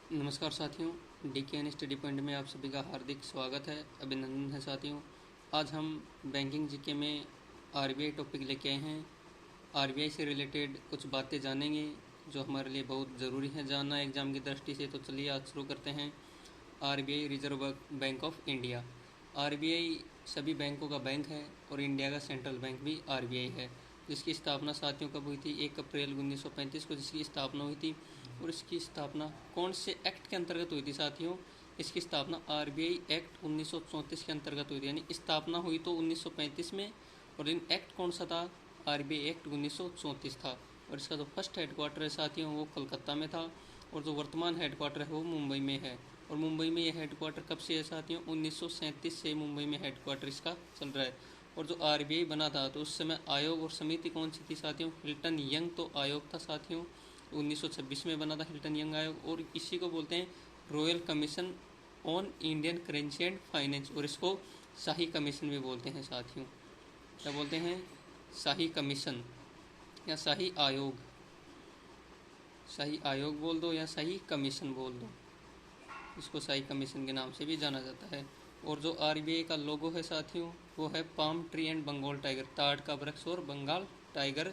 नमस्कार साथियों, डीकेएन study point में आप सभी का हार्दिक स्वागत है, अभिनंदन है साथियों। आज हम बैंकिंग जीके में आरबीआई टॉपिक लेके आए हैं। आरबीआई से रिलेटेड कुछ बातें जानेंगे जो हमारे लिए बहुत ज़रूरी है जानना एग्ज़ाम की दृष्टि से। तो चलिए आज शुरू करते हैं। RBI reserve bank of India. RBI सभी बैंकों का बैंक है और इंडिया का सेंट्रल बैंक भी आरबीआई है, जिसकी स्थापना साथियों कब हुई थी? 1 अप्रैल 1935 को जिसकी स्थापना हुई थी। और इसकी स्थापना कौन से एक्ट के अंतर्गत हुई थी साथियों? इसकी स्थापना आरबीआई एक्ट 1934 के अंतर्गत हुई थी। यानी स्थापना हुई तो 1935 में, और इन एक्ट कौन सा था? आरबीआई एक्ट 1934 था। और इसका जो फर्स्ट हेडक्वार्टर है साथियों वो कलकत्ता में था, और जो वर्तमान हेडक्वार्टर है वो मुंबई में है। और मुंबई में यह हेडक्वार्टर कब से है साथियों? 1937 से मुंबई में हेडक्वार्टर इसका चल रहा है। और जो आरबीआई बना था तो उस समय आयोग और समिति कौन सी थी साथियों? हिल्टन यंग तो आयोग था साथियों। 1926 में बना था हिल्टन यंग आयोग, और इसी को बोलते हैं royal commission on Indian currency and finance, और इसको शाही कमीशन भी बोलते हैं साथियों। क्या बोलते हैं? शाही कमीशन या शाही आयोग। शाही आयोग बोल दो या शाही कमीशन बोल दो, इसको शाही कमीशन के नाम से भी जाना जाता है। और जो आरबीआई का लोगो है साथियों वो है palm tree and Bengal tiger, ताड़ का वृक्ष और बंगाल टाइगर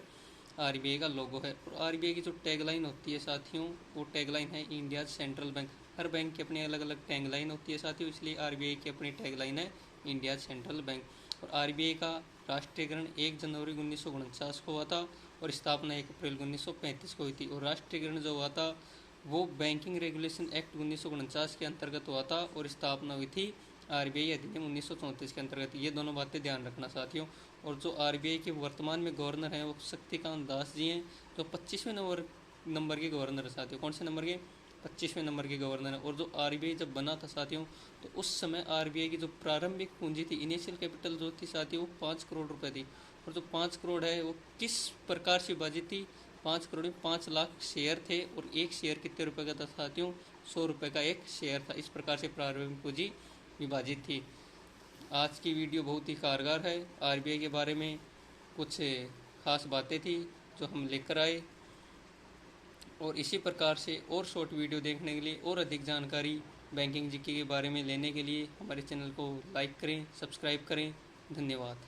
आरबीआई का लोगो है। और आरबीआई की जो टैगलाइन होती है साथियों वो टैगलाइन है इंडिया सेंट्रल बैंक। हर बैंक की अपनी अलग अलग टैगलाइन होती है साथियों, इसलिए आरबीआई की अपनी टैगलाइन है इंडिया सेंट्रल बैंक। और आरबीआई का राष्ट्रीयकरण 1 जनवरी 1949 को हुआ था, और स्थापना 1 अप्रैल 1935 को हुई थी। और राष्ट्रीयकरण जो हुआ था वो बैंकिंग रेगुलेशन एक्ट 1949 के अंतर्गत हुआ था, और स्थापना हुई थी आरबीआई अधिनियम 1934 के अंतर्गत। ये दोनों बातें ध्यान रखना साथियों। और जो आरबीआई के वर्तमान में गवर्नर हैं वो शक्तिकांत दास जी हैं, जो 25वें नंबर के गवर्नर है साथियों। कौन से नंबर के? 25वें नंबर के गवर्नर है। और जो आरबीआई जब बना था साथियों तो उस समय आरबीआई की जो प्रारंभिक पूंजी थी, इनिशियल कैपिटल जो थी साथियों वो 5 करोड़ रुपए थी। और जो 5 करोड़ है वो किस प्रकार से विभाजित थी? 5 करोड़ में 5 लाख शेयर थे, और एक शेयर कितने रुपए का था साथियों? 100 रुपये का एक शेयर था। इस प्रकार से प्रारंभिक पूंजी विभाजित थी। आज की वीडियो बहुत ही कारगर है। आरबीआई के बारे में कुछ खास बातें थी जो हम लेकर आए, और इसी प्रकार से और शॉर्ट वीडियो देखने के लिए और अधिक जानकारी बैंकिंग जीके के बारे में लेने के लिए हमारे चैनल को लाइक करें, सब्सक्राइब करें। धन्यवाद।